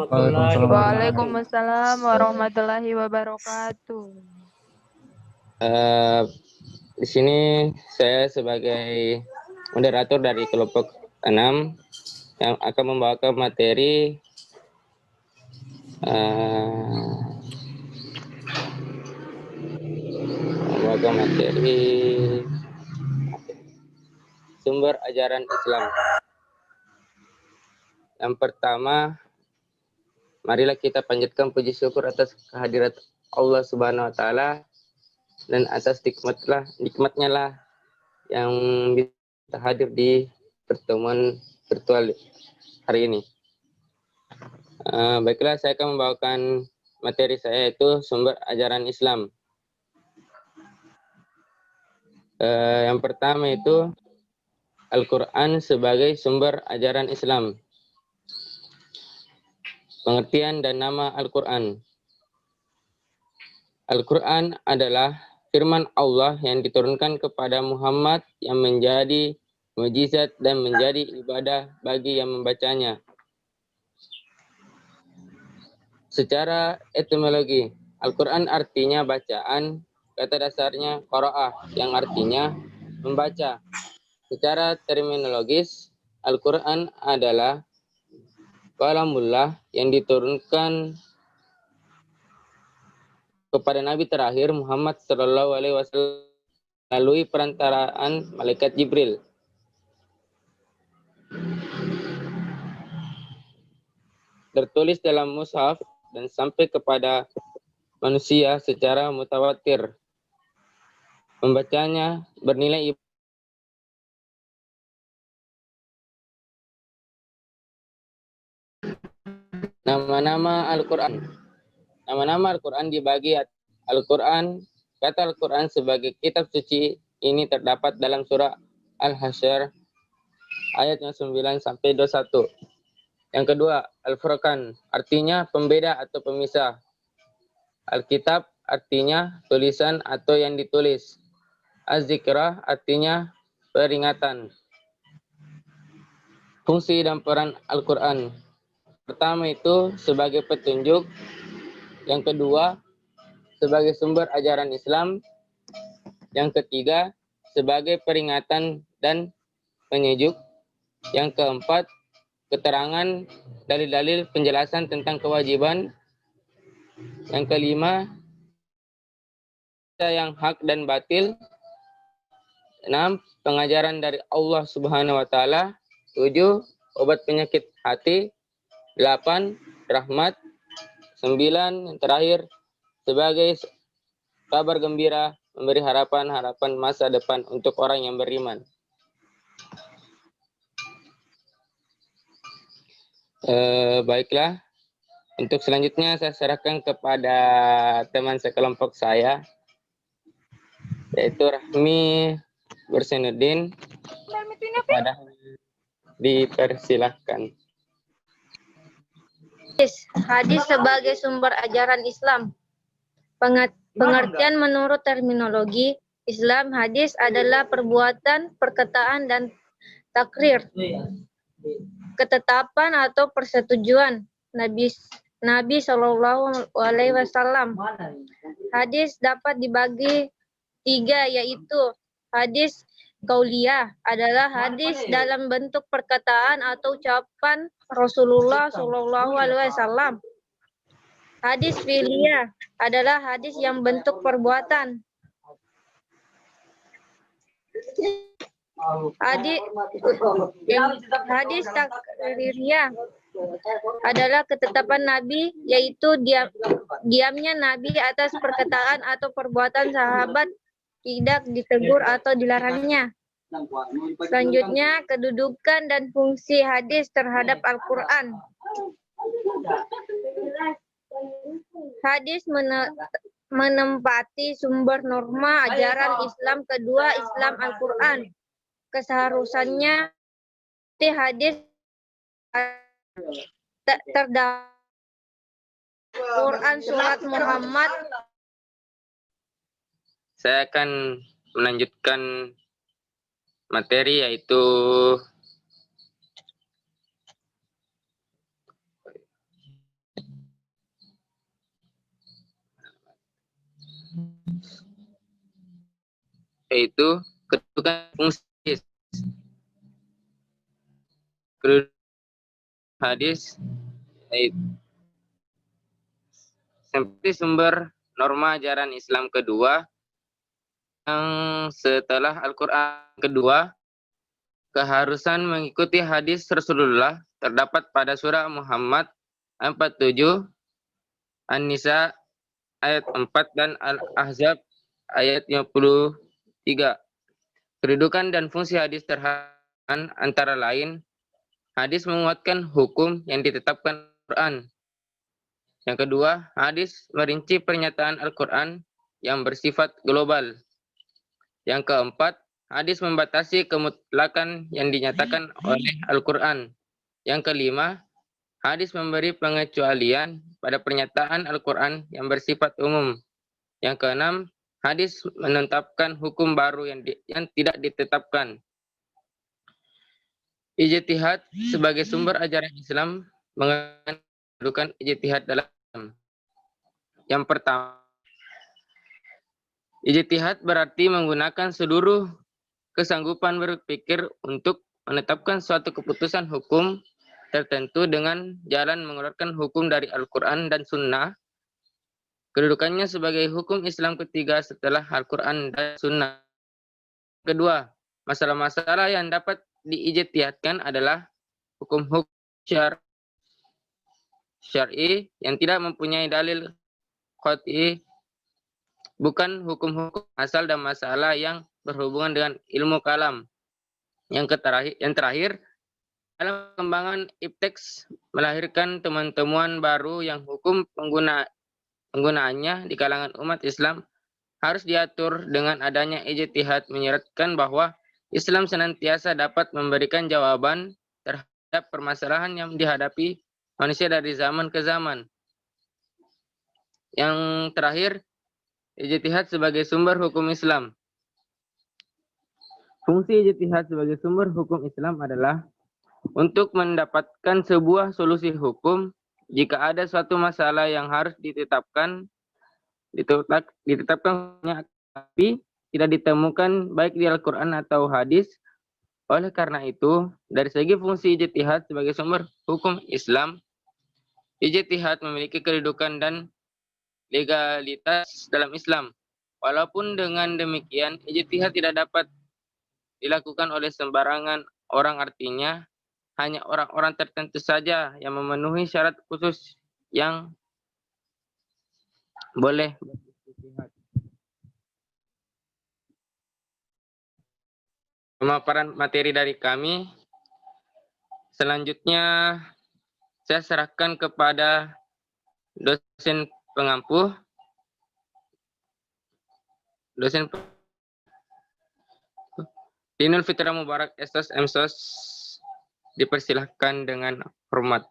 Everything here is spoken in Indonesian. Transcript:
Waalaikumsalam warahmatullahi wabarakatuh. Di sini saya sebagai moderator dari kelompok 6 yang akan membawakan materi sumber ajaran Islam. Yang pertama, marilah kita panjatkan puji syukur atas kehadirat Allah Subhanahu wa taala dan atas nikmatnya lah yang bisa hadir di pertemuan virtual hari ini. Baiklah, saya akan membawakan materi saya, yaitu sumber ajaran Islam. Yang pertama itu Al-Quran sebagai sumber ajaran Islam. Pengertian dan nama Al-Quran. Al-Quran adalah firman Allah yang diturunkan kepada Muhammad yang menjadi mukjizat dan menjadi ibadah bagi yang membacanya. Secara etimologi, Al-Quran artinya bacaan, kata dasarnya qira'ah yang artinya membaca. Secara terminologis, Al-Quran adalah kalamullah yang diturunkan kepada Nabi terakhir Muhammad SAW melalui perantaraan malaikat Jibril. Tertulis dalam mushaf dan sampai kepada manusia secara mutawatir. Membacanya bernilai nama-nama Al-Quran. Nama-nama Al-Quran dibagi Al-Quran. Kata Al-Quran sebagai kitab suci ini terdapat dalam surah Al-Hasyr ayat 9-21. Yang kedua, Al-Furqan artinya pembeda atau pemisah. Al-Kitab artinya tulisan atau yang ditulis. Az-Zikrah artinya peringatan. Fungsi dan peran Al-Quran. Pertama itu sebagai petunjuk. Yang kedua, sebagai sumber ajaran Islam. Yang ketiga, sebagai peringatan dan penyejuk. Yang keempat, keterangan dalil-dalil penjelasan tentang kewajiban. Yang kelima, yang hak dan batil. 6, pengajaran dari Allah Subhanahu wa taala. 7, obat penyakit hati. 8, rahmat. 9, yang terakhir, sebagai kabar gembira, memberi harapan masa depan untuk orang yang beriman. Baiklah, untuk selanjutnya saya serahkan kepada teman sekelompok saya, yaitu Rahmi Bursenuddin. Dipersilahkan. Hadis sebagai sumber ajaran Islam. Pengertian menurut terminologi Islam, hadis adalah perbuatan, perkataan, dan takrir, ketetapan atau persetujuan Nabi Shallallahu Alaihi Wasallam. Hadis dapat dibagi 3, yaitu hadis qauliyah adalah hadis dalam bentuk perkataan atau ucapan Rasulullah Shallallahu Alaihi Wasallam. Hadis fi'liyah adalah hadis yang bentuk perbuatan. Hadis takririyah adalah ketetapan Nabi, yaitu diamnya Nabi atas perkataan atau perbuatan sahabat, tidak ditegur atau dilarangnya. Selanjutnya, kedudukan dan fungsi hadis terhadap Al-Quran. Hadis menempati sumber norma ajaran Islam kedua, Islam Al-Quran. Keseharusannya hadis terdapat Quran surat Muhammad. Saya akan melanjutkan materi, yaitu yaitu kedudukan fungsi hadis, yaitu seperti sumber norma ajaran Islam kedua yang setelah Al-Quran kedua, keharusan mengikuti hadis Rasulullah terdapat pada surah Muhammad 47, An-Nisa ayat 4 dan Al-Ahzab ayat 53. Kedudukan dan fungsi hadis terhadap antara lain, hadis menguatkan hukum yang ditetapkan Al-Quran. Yang kedua, hadis merinci pernyataan Al-Quran yang bersifat global. Yang keempat, hadis membatasi kemutlakan yang dinyatakan oleh Al-Quran. Yang kelima, hadis memberi pengecualian pada pernyataan Al-Quran yang bersifat umum. Yang keenam, hadis menetapkan hukum baru yang tidak ditetapkan. Ijtihad sebagai sumber ajaran Islam mengenai ijtihad dalam Islam. Yang pertama, ijtihad berarti menggunakan seluruh kesanggupan berpikir untuk menetapkan suatu keputusan hukum tertentu dengan jalan mengeluarkan hukum dari Al-Quran dan Sunnah. Kedudukannya sebagai hukum Islam ketiga setelah Al-Quran dan Sunnah. Kedua, masalah-masalah yang dapat diijtihadkan adalah hukum-hukum syar'i yang tidak mempunyai dalil qat'i, bukan hukum-hukum asal dan masalah yang berhubungan dengan ilmu kalam. Yang terakhir, dalam pengembangan ipteks melahirkan temuan-temuan baru yang hukum penggunaannya di kalangan umat Islam harus diatur dengan adanya ijtihad, menyeratkan bahwa Islam senantiasa dapat memberikan jawaban terhadap permasalahan yang dihadapi manusia dari zaman ke zaman. Yang terakhir, ijtihad sebagai sumber hukum Islam. Fungsi ijtihad sebagai sumber hukum Islam adalah untuk mendapatkan sebuah solusi hukum jika ada suatu masalah yang harus ditetapkan tapi tidak ditemukan baik di Al-Quran atau hadis. Oleh karena itu, dari segi fungsi ijtihad sebagai sumber hukum Islam, ijtihad memiliki kedudukan dan legalitas dalam Islam. Walaupun dengan demikian, ijtihad tidak dapat dilakukan oleh sembarangan orang, artinya hanya orang-orang tertentu saja yang memenuhi syarat khusus yang boleh berijtihad. Pemaparan materi dari kami. Selanjutnya saya serahkan kepada dosen pengampu. Dinul Fitra Mubarak Estos Emsos, dipersilahkan dengan hormat.